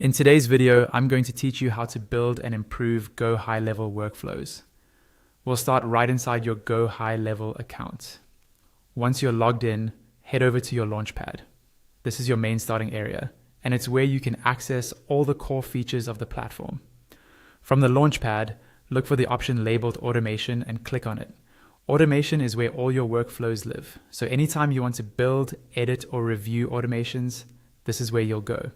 In today's video, I'm going to teach you how to build and improve GoHighLevel workflows. We'll start right inside your GoHighLevel account. Once you're logged in, head over to your Launchpad. This is your main starting area, and it's where you can access all the core features of the platform. From the Launchpad, look for the option labeled Automation and click on it. Automation is where all your workflows live. So anytime you want to build, edit, or review automations, this is where you'll go.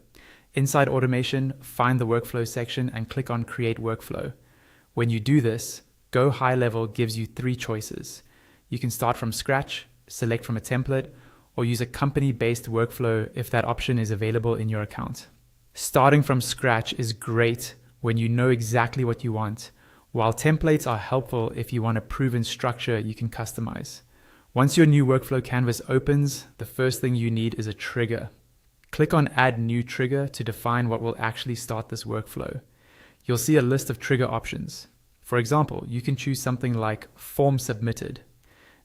Inside Automation, find the Workflow section and click on Create Workflow. When you do this, GoHighLevel gives you three choices. You can start from scratch, select from a template, or use a company-based workflow if that option is available in your account. Starting from scratch is great when you know exactly what you want, while templates are helpful if you want a proven structure you can customize. Once your new workflow canvas opens, the first thing you need is a trigger. Click on Add New Trigger to define what will actually start this workflow. You'll see a list of trigger options. For example, you can choose something like Form Submitted.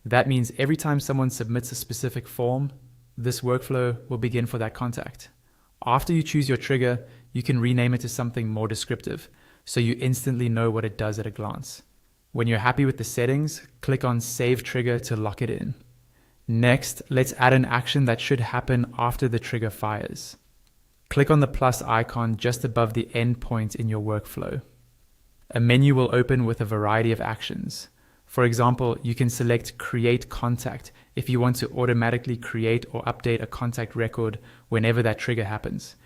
That means every time someone submits a specific form, this workflow will begin for that contact. After you choose your trigger, you can rename it to something more descriptive, so you instantly know what it does at a glance. When you're happy with the settings, click on Save Trigger to lock it in. Next, let's add an action that should happen after the trigger fires. Click on the plus icon just above the end point in your workflow. A menu will open with a variety of actions. For example, you can select Create Contact if you want to automatically create or update a contact record whenever that trigger happens.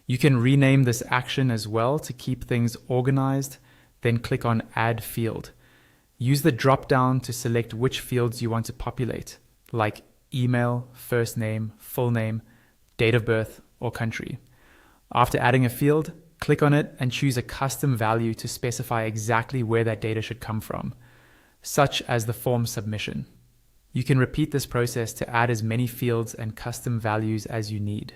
You can rename this action as well to keep things organized, then click on Add Field. Use the drop-down to select which fields you want to populate, like email, first name, full name, date of birth, or country. After adding a field, click on it and choose a custom value to specify exactly where that data should come from, such as the form submission. You can repeat this process to add as many fields and custom values as you need.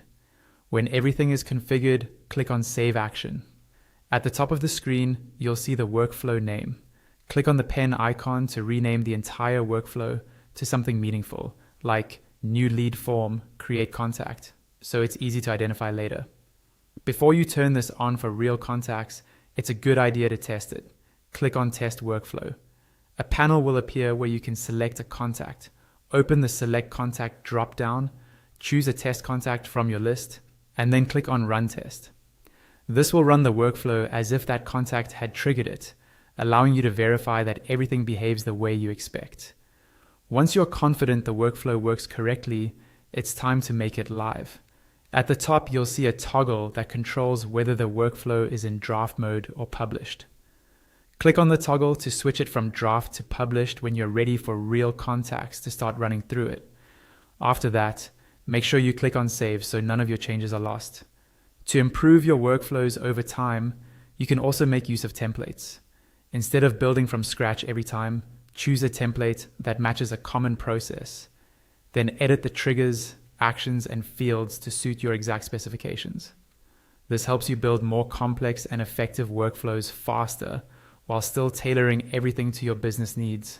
When everything is configured, click on Save Action. At the top of the screen, you'll see the workflow name. Click on the pen icon to rename the entire workflow to something meaningful, like New Lead Form, Create Contact, so it's easy to identify later. Before you turn this on for real contacts, it's a good idea to test it. Click on Test Workflow. A panel will appear where you can select a contact. Open the Select Contact drop-down, choose a test contact from your list, and then click on Run Test. This will run the workflow as if that contact had triggered it, allowing you to verify that everything behaves the way you expect. Once you're confident the workflow works correctly, it's time to make it live. At the top, you'll see a toggle that controls whether the workflow is in draft mode or published. Click on the toggle to switch it from draft to published when you're ready for real contacts to start running through it. After that, make sure you click on Save so none of your changes are lost. To improve your workflows over time, you can also make use of templates. Instead of building from scratch every time, choose a template that matches a common process. Then edit the triggers, actions, and fields to suit your exact specifications. This helps you build more complex and effective workflows faster while still tailoring everything to your business needs.